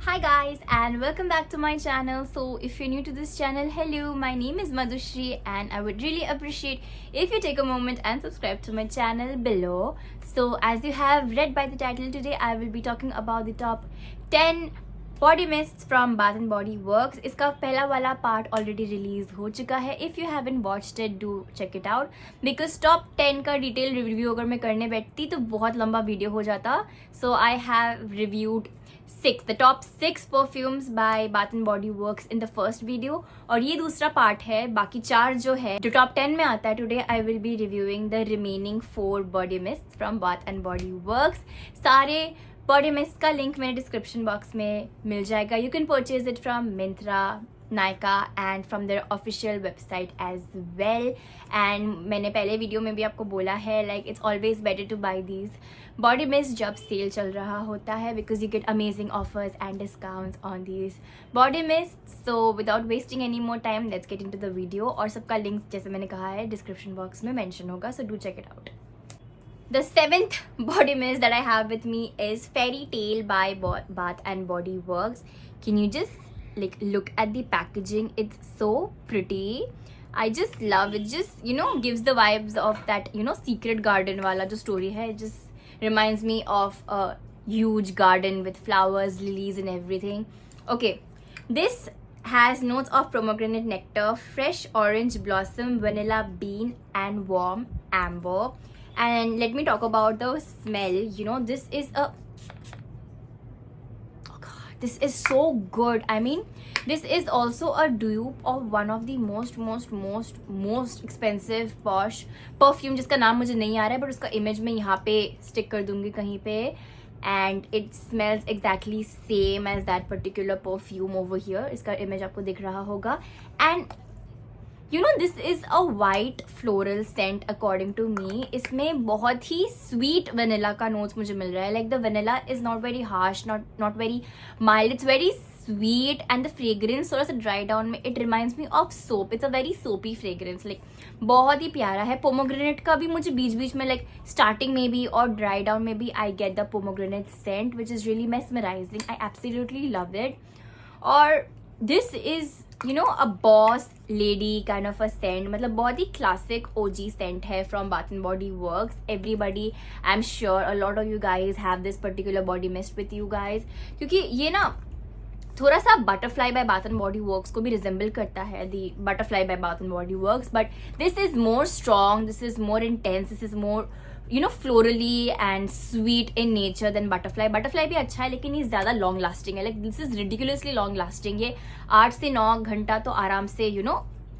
Hi guys and welcome back to my channel. So if you're new to this channel, hello, my name is Madhushri and I would really appreciate if you take a moment and subscribe to my channel below. So as you have read by the title, today I will be talking about the top 10 body mists from bath and body works. इसका पहला वाला part already release हो चुका है. If you haven't watched it, do check it out because top 10 का detail review अगर मैं करने बैठती तो बहुत लंबा वीडियो हो जाता. So I have reviewed the top 6 perfumes by Bath and Body Works in the first video, और ये दूसरा पार्ट है. बाकी 4 जो है जो टॉप 10 में आता है, today I will be reviewing the remaining 4 body mists from Bath and Body Works. सारे बॉडी मिस्ट का लिंक मेरे डिस्क्रिप्शन बॉक्स में मिल जाएगा. You can purchase it from Myntra, Nykaa and from their official website as well. And मैंने पहले video में भी आपको बोला है, like it's always better to buy these body mist जब सेल चल रहा होता है, because you get amazing offers and discounts on these body mist. So without wasting any more time, let's get into the video. और सबका link जैसे मैंने कहा है डिस्क्रिप्शन बॉक्स में मेंशन होगा, so do check it out. The 7th body mist that I have with me is Fairy Tale by Bath and Body Works. Can you just look at the packaging? It's so pretty. I just love it. Just gives the vibes of that secret garden wala jo story hai. It just reminds me of a huge garden with flowers, lilies and everything. Okay, this has notes of pomegranate nectar, fresh orange blossom, vanilla bean and warm amber. And let me talk about the smell. This is a this is so good. I mean, this is also a dupe of one of the most expensive posh perfume जिसका नाम मुझे नहीं आ रहा है, but उसका image मैं यहाँ पे stick कर दूंगी कहीं पे. And it smells exactly same as that particular perfume over here. इसका image आपको दिख रहा होगा. And this is a white floral scent according to me. इसमें बहुत ही sweet vanilla का notes मुझे मिल रहा है. Like the vanilla is not very harsh, not very mild. It's very sweet and the fragrance थोड़ा सा dry down में it reminds me of soap. It's a very soapy fragrance. Like बहुत ही प्यारा है. Pomegranate का भी मुझे बीच बीच में like starting में भी और dry down में भी I get the pomegranate scent, which is really mesmerizing. I absolutely love it. और this is a boss lady kind of a scent. मतलब बहुत ही classic OG scent है from Bath and Body Works. Everybody, I'm sure a lot of you guys have this particular body mist with you guys, क्योंकि ये ना थोड़ा सा butterfly by bath and body works को भी रिजेंबल करता है, the butterfly by bath and body works, but this is more strong, this is more intense, this is more florally and sweet in nature than butterfly. Butterfly भी अच्छा है लेकिन ये ज्यादा लॉन्ग लास्टिंग है. Like this is ridiculously long lasting. ये 8 से 9 घंटा तो आराम से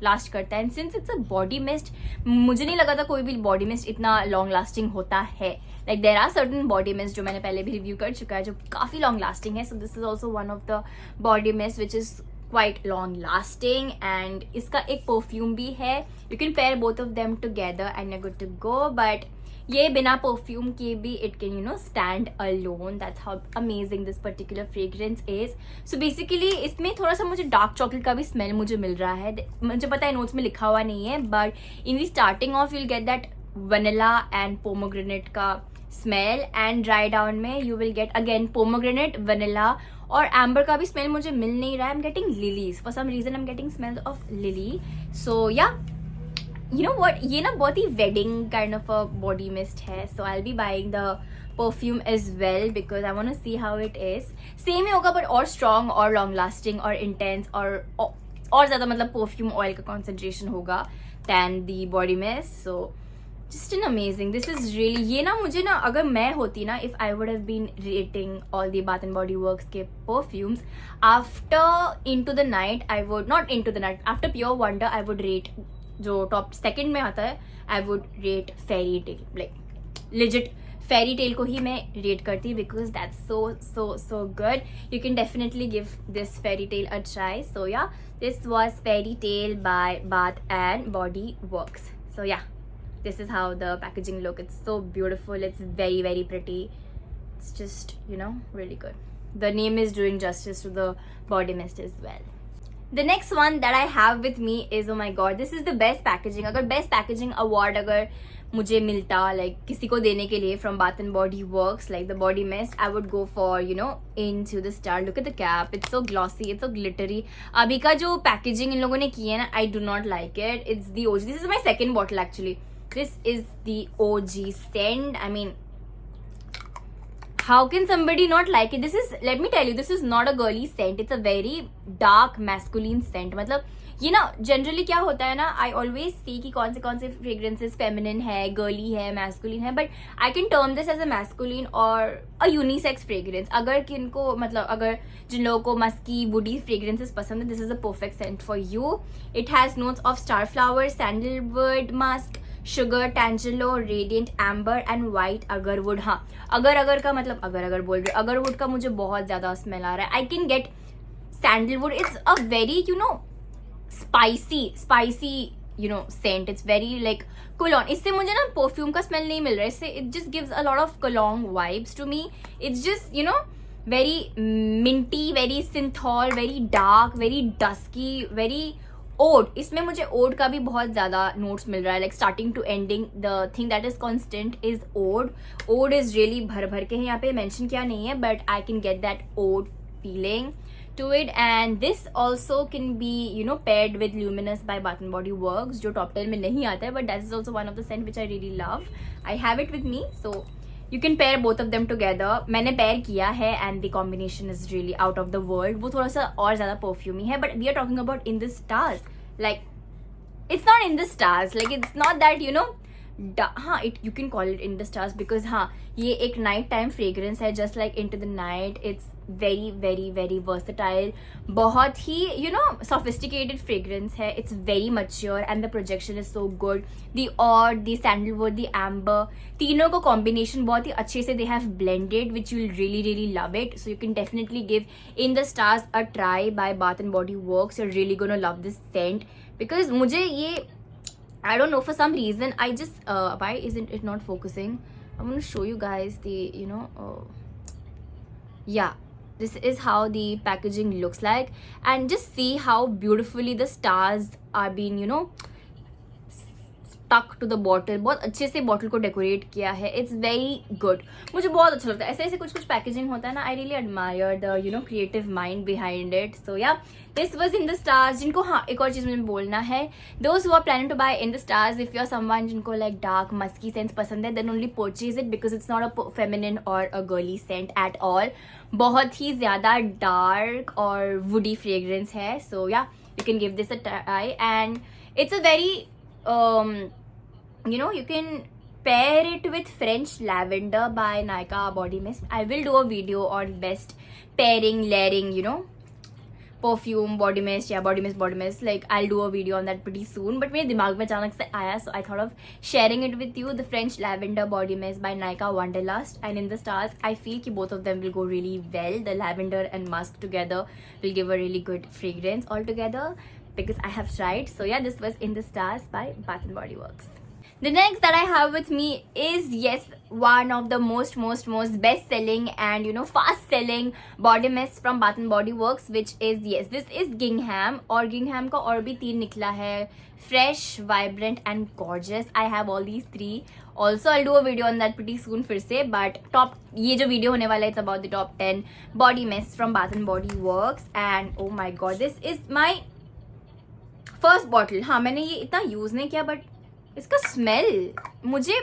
लास्ट करता है. And since it's a body mist, मुझे नहीं लगा था कोई भी बॉडी मिस्ट इतना लॉन्ग लास्टिंग होता है. Like there are certain body mist जो मैंने पहले भी रिव्यू कर चुका है जो काफी लॉन्ग लास्टिंग है. So this is also one of the body mist which is quite long lasting. And इसका एक परफ्यूम भी है. You can pair both of them together and you good to go. But ये बिना परफ्यूम के भी it can stand alone. That's how amazing this particular fragrance is. So basically इसमें थोड़ा सा मुझे डार्क चॉकलेट का भी स्मेल मुझे मिल रहा है. मुझे पता है नोट्स में लिखा हुआ नहीं है, but in the starting of you'll get that vanilla and pomegranate का स्मेल, एंड ड्राई डाउन में you will get again pomegranate, vanilla और एम्बर का भी स्मेल मुझे मिल नहीं रहा है. I am getting lilies for some reason. I am getting smell of lily. So yeah what, ये ना बहुत ही wedding kind of a body mist है. So I will be buying the perfume as well because I want to see how it is. Same ही होगा but और strong और long lasting और इंटेंस और ज्यादा मतलब परफ्यूम ऑयल का कॉन्सेंट्रेशन होगा than the body mist. So just an amazing. This is really, ये ना मुझे ना अगर मैं होती ना, if I would have been rating all the bath and body works के perfumes after into the night, I would not into the night, after pure wonder I would rate जो टॉप 2nd में आता है, I would rate fairy tale. Like legit fairy tale को ही मैं rate करती because that's so good. You can definitely give this fairy tale a try. So yeah this was fairy tale by bath and body works. So yeah this is how the packaging look. It's so beautiful. It's very pretty. It's just really good. The name is doing justice to the body mist as well. The next one that I have with me is, oh my god, this is the best packaging. अगर best packaging award अगर मुझे मिलता like किसी को देने के लिए from bath and body works like the body mist, I would go for you know into the star. Look at the cap, it's so glossy, it's so glittery. अभी का जो पैकेजिंग इन लोगों ने की है ना, I do not like it. It's the OG. This is my second bottle actually. This is the OG scent. I mean, how can somebody not like it? This is, let me tell you, this is not a girly scent. It's a very dark masculine scent. मतलब ये ना generally क्या होता है ना, I always see कि कौन से फ्रेग्रेंसेस फेमिनिन है, गर्ली है, मैस्कुलिन है, but I can term this as a masculine और अ यूनिसेक्स फ्रेग्रेंस. अगर किनको मतलब अगर जिन लोगों को मस्की वुडी फ्रेग्रेंसेस पसंद है, this is a perfect scent for you. It has notes of star flower, sandalwood musk, sugar, tangelo, radiant amber and white agarwood. हाँ, अगर का मतलब अगर बोल रहे, अगरवुड का मुझे बहुत ज्यादा स्मेल आ रहा है. I can get sandalwood. It's a very you know spicy you know scent. It's very like cologne. इससे मुझे ना परफ्यूम का स्मेल नहीं मिल रहा है. इससे it just gives a lot of cologne vibes to me. It's just you know very minty, very Cinthol, very dark, very dusky, very oud. इसमें मुझे ओड का भी बहुत ज्यादा नोट्स मिल रहा है. Like starting to ending the thing that is constant is oud. Oud is really भर के है. यहाँ पे मेंशन किया नहीं है, but I can get that oud feeling to it. And this also can be you know paired with Luminous by Bath and Body Works, जो top 10 में नहीं आता है, but that is also one of the scent which I really love. I have it with me, so you can pair both of them together. मैंने pair किया है and the combination is really out of the world. वो थोड़ा सा और ज़्यादा perfumy है, but we are talking about In the Stars. Like it's not In the Stars, like it's not that you know हाँ, it you can call it in the stars because हाँ, ये एक नाइट टाइम फ्रेग्रेंस है, just like into the night. It's very very very versatile. बहुत ही you know sophisticated fragrance है. It's very mature and the projection is so good. The odd, the sandalwood, the amber, तीनों को combination बहुत ही अच्छे से they have blended, which you will really really love it. So you can definitely give in the stars a try by bath and body works. You are really gonna love this scent because मुझे ये I don't know, for some reason I just why isn't it not focusing? I'm going to show you guys the you know yeah, this is how the packaging looks like, and just see how beautifully the stars are being you know टक to the bottle. बहुत अच्छे से bottle को decorate किया है. It's very good. मुझे बहुत अच्छा लगता है ऐसे ऐसे कुछ पैकेजिंग होता है ना. I really admire the you know creative mind behind it. So yeah, this was in the stars. जिनको हाँ एक और चीज मुझे बोलना है, those who are planning to buy in the stars, if you are someone जिनको लाइक डार्क मस्की सेंस पसंद है, then only purchase it because it's not a feminine or a girly scent at all. बहुत ही ज्यादा dark और woody fragrance है. सो या, you can give this a try and it's a very you know, you can pair it with French Lavender by Nykaa Body Mist. I will do a video on best pairing, layering, you know, perfume body mist. Yeah, body mist, like I'll do a video on that pretty soon, but मेरे दिमाग में अचानक से आया, so I thought of sharing it with you. The French Lavender Body Mist by Nykaa Wanderlust, and In the Stars, I feel कि both of them will go really well. The lavender and musk together will give a really good fragrance all together because I have tried. So yeah, this was In the Stars by Bath and Body Works. The next that I have with me is, yes, one of the most best selling and you know fast selling body mist from Bath and Body Works, which is, yes, this is Gingham. और Gingham का और भी 3 निकला है, fresh, vibrant and gorgeous. I have all these 3. Also I'll do a video on that pretty soon फिर से, but top ये जो video होने वाला है, it's about the top 10 body mists from Bath and Body Works. And oh my god, this is my first bottle. हाँ, मैंने ये इतना यूज नहीं किया, बट इसका स्मेल मुझे,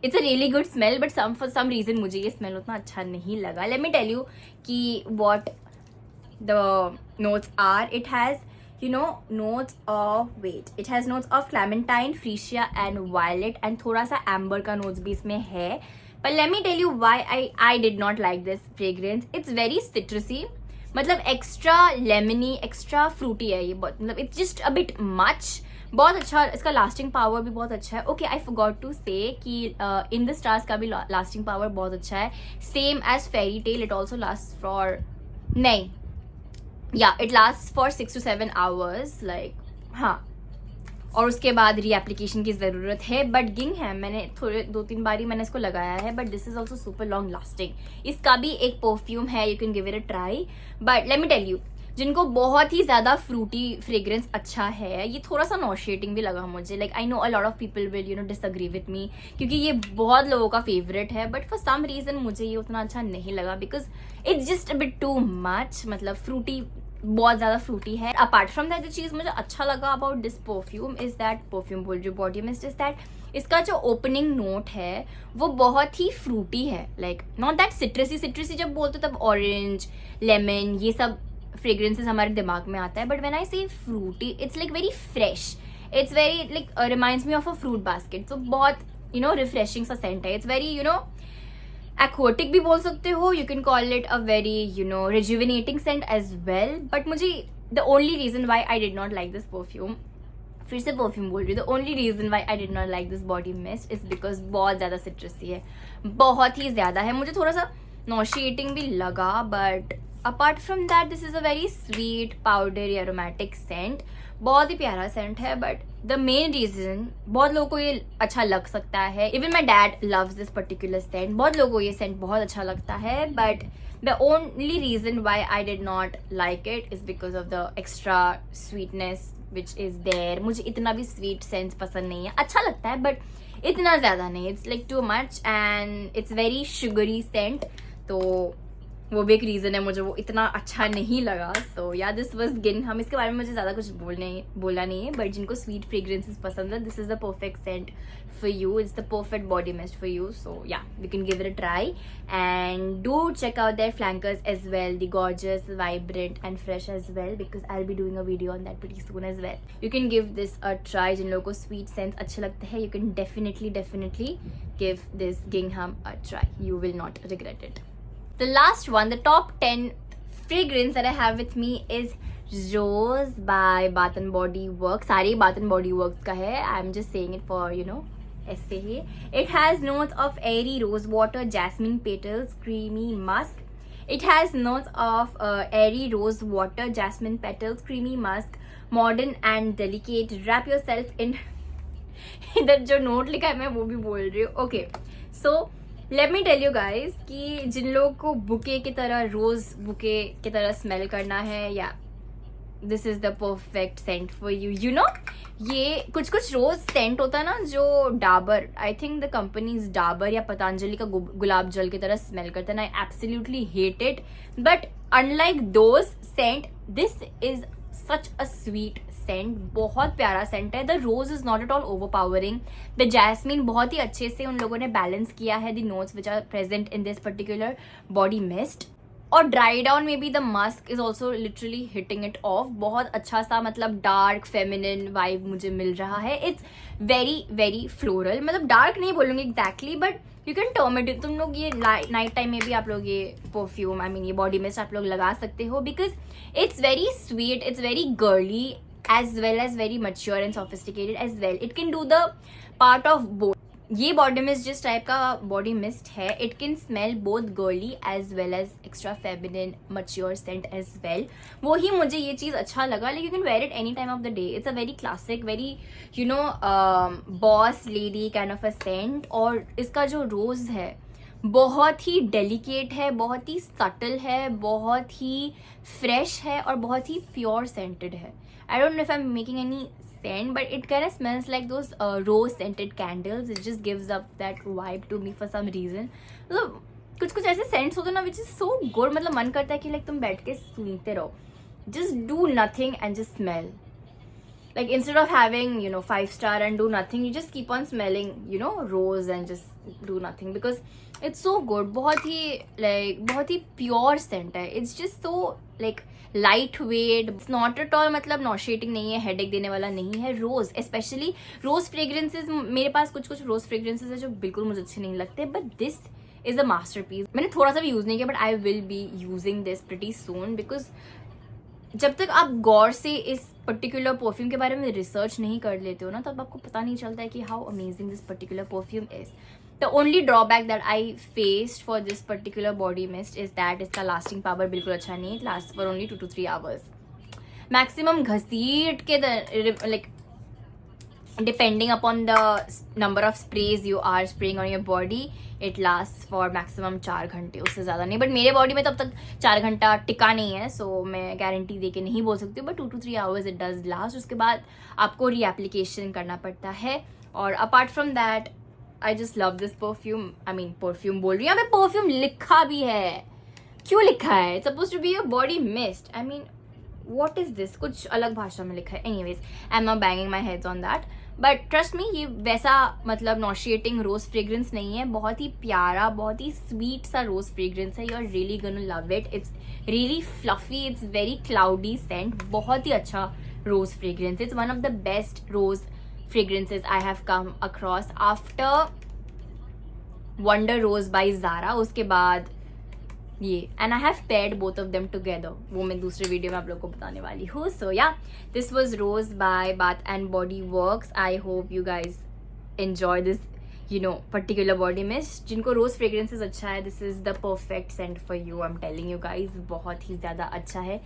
it's a really good smell, but for some reason मुझे ये स्मेल उतना अच्छा नहीं लगा. लेट मी टेल यू कि what the notes are. It has you know notes of it has notes of clementine, freesia and violet, and थोड़ा सा amber का notes भी इसमें है. but let me tell you why I did not like this fragrance. it's very citrusy, मतलब extra lemony, extra Frooti है ये. बहुत मतलब it's just a bit much. बहुत अच्छा, इसका लास्टिंग पावर भी बहुत अच्छा है. ओके, आई फॉरगॉट टू से कि इन द स्टार्स का भी लास्टिंग पावर बहुत अच्छा है, same as fairy tale. It also last for, नहीं, या it last for 6 to 7 hours, like हाँ, और उसके बाद रीएप्लीकेशन की ज़रूरत है. बट गिंघम मैंने थोड़े 2-3 बारी मैंने इसको लगाया है, but this is also super long lasting. इसका भी एक परफ्यूम है, you can give it a try. But let me tell you, जिनको बहुत ही ज़्यादा फ्रूटी फ्रेग्रेंस अच्छा है, ये थोड़ा सा नॉशिएटिंग भी लगा मुझे. Like I know a lot of people will disagree with me, क्योंकि ये बहुत लोगों का फेवरेट है, बट फॉर सम रीज़न मुझे ये उतना अच्छा नहीं लगा because it's just a bit too much. मतलब फ्रूटी, बहुत ज़्यादा फ्रूटी है. अपार्ट फ्रॉम दैट, जो चीज़ मुझे अच्छा लगा about this perfume is that, perfume बोल रही हूँ, बॉडी मिस्ट, इज दैट इसका जो ओपनिंग नोट है वो बहुत ही फ्रूटी है. लाइक नॉट दैट सिट्रसी जब बोलते तब ऑरेंज, लेमन, ये सब फ्रेग्रेंसेस हमारे दिमाग में आता है, but when I say fruity it's like very fresh. It's very like reminds me of a fruit basket. तो बहुत रिफ्रेशिंग सा सेंट है. इट्स वेरी एक्वाटिक भी बोल सकते हो. You can call it a very rejuvenating scent as well. But मुझे the only reason why I did not like this perfume, फिर से परफ्यूम बोल रही हूँ, the only reason why I did not like this body mist is because बहुत ज़्यादा सिट्रसी है, बहुत ही ज़्यादा है. मुझे थोड़ा सा नॉशिएटिंग भी लगा, but apart from that this is a very sweet powder aromatic scent. बहुत ही प्यारा सेंट है. बट द मेन रीजन, बहुत लोगों को ये अच्छा लग सकता है, even my dad loves this particular scent, बहुत लोगों को ये सेंट बहुत अच्छा लगता है, but the only reason why I did not like it is because of the extra sweetness which is there. मुझे इतना भी स्वीट सेंस पसंद नहीं है. अच्छा लगता है बट इतना ज़्यादा नहीं. It's like too much and it's very sugary scent. तो वो भी एक रीज़न है मुझे वो इतना अच्छा नहीं लगा. सो या दिस वाज गिन. हम इसके बारे में मुझे ज़्यादा कुछ बोलना नहीं है, बट जिनको स्वीट फ्रेग्रेंसेस पसंद है, this is the perfect scent for you. It's the perfect body mist for you. So yeah, you can give it a try and do check out their flankers as well, the gorgeous, vibrant and fresh as well, because I'll be doing a video on that pretty soon as well. You can give this a try. जिन लोगों को sweet scents अच्छे लगते हैं, you can definitely give this Gingham a try. You will not regret it. The last one, the top 10 fragrance that I have with me is Rose by Bath and Body Works. सारे Bath and Body Works का है. I'm just saying it for ऐसे ही. It has notes of airy rose water, jasmine petals, creamy musk. It has notes of airy rose water, jasmine petals, creamy musk, modern and delicate. Wrap yourself in. इधर जो note लिखा है मैं वो भी बोल रही हूँ. Okay, so let me tell you guys कि जिन लोगों को बुके की तरह, रोज बुके की तरह स्मेल करना है, या this is the perfect scent for you. ये कुछ रोज सेंट होता है ना, जो Dabur, I think the company is Dabur या पतंजलि का गुलाब जल की तरह स्मेल करता है. I absolutely hate it, but unlike those scent, this is such a sweet scent. बहुत प्यारा सेंट है. The rose is not at all overpowering. The jasmine बहुत ही अच्छे से उन लोगों ने बैलेंस किया है the notes which are present in this particular body mist. और ड्राई डाउन में भी the musk is also literally hitting it off. बहुत अच्छा सा मतलब डार्क फेमिनिन वाइब मुझे मिल रहा है. It's very floral. मतलब डार्क नहीं बोलूंगी exactly, but you can term it. तुम लोग ये नाइट टाइम में भी आप लोग ये परफ्यूम, आई मीन ये बॉडी मिस्ट आप लोग लगा सकते हो, because it's very sweet, it's very girly as well as very mature and sophisticated as well. It can do the part of both. ये बॉडी मिस्ट जिस टाइप का body mist है, it can smell both girly as well as extra feminine mature scent as well. वो ही मुझे ये चीज़ अच्छा लगा. Like you can wear it any time of the day. It's a very classic, very boss lady kind of a scent. और इसका जो रोज है बहुत ही डेलिकेट है, बहुत ही सटल है, बहुत ही फ्रेश है और बहुत ही प्योर सेंटेड है. I don't know if I'm making any scent, but it kind of smells like those rose scented candles. It just gives up that vibe to me for some reason. मतलब कुछ ऐसे scents होते हैं ना which is so good. मतलब मन करता है कि like तुम बैठ के सूंघते रहो. Just do nothing and just smell. Like instead of having 5-star and do nothing, you just keep on smelling rose and just do nothing because it's so good. बहुत ही pure scent है. It's just so like light weight. It's not at all मतलब नॉशिएटिंग नहीं है, headache देने वाला नहीं है. रोज, specially रोज fragrances, मेरे पास कुछ रोज फ्रेग्रेंसेज है जो बिल्कुल मुझे अच्छे नहीं लगते, but this is a masterpiece. मैंने थोड़ा सा भी यूज नहीं किया, but I will be using this pretty soon, because जब तक आप गौर से इस पर्टिकुलर परफ्यूम के बारे में रिसर्च नहीं कर लेते हो ना, तब आपको पता नहीं चलता है कि how amazing this particular perfume is. The only drawback that I faced for this particular body mist is that इसका lasting power बिल्कुल अच्छा नहीं. It lasts for only 2 to 3 hours. Maximum घसीट के like depending upon the number of sprays you are spraying on your body, it lasts for maximum 4 घंटे, उससे ज़्यादा नहीं. बट मेरे बॉडी में तब तक 4 घंटा टिका नहीं है, सो मैं गारंटी दे के नहीं बोल सकती हूँ, but 2 to 3 hours it does last. उसके बाद आपको रीएप्लीकेशन करना पड़ता है. और apart from that I just love this perfume. I mean perfume बोल रही हूँ, यहाँ पे परफ्यूम लिखा भी है. क्यों लिखा है? It's suppose to be your body mist. I mean what is this? कुछ अलग भाषा में लिखा है. Anyways, I am not banging my heads on that, but trust me, ये वैसा मतलब नॉशिएटिंग रोज फ्रेग्रेंस नहीं है. बहुत ही प्यारा, बहुत ही स्वीट सा रोज फ्रेग्रेंस है. You are really gonna love it. It's really fluffy, it's very cloudy scent. बहुत ही अच्छा rose fragrance. It's one of the best rose fragrances I have come across after Wonder Rose by Zara. उसके बाद ये, and I have paired both of them together. वो मैं दूसरे video में आप लोग को बताने वाली हूँ. So yeah, this was Rose by Bath and Body Works. I hope you guys enjoy this, you know, particular body mist. जिनको रोज फ्रेग्रेंसेस अच्छा है, this is the perfect scent for you. I'm telling you guys, बहुत ही ज़्यादा अच्छा है.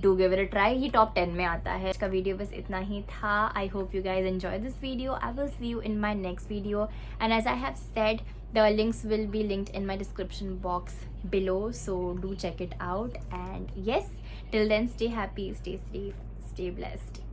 Do give it a try. ये top 10 में आता है. इसका वीडियो बस इतना ही था. I hope you guys enjoy this video. I will see you in my next video. And as I have said, the links will be linked in my description box below. So do check it out. And yes, till then, stay happy, stay safe, stay blessed.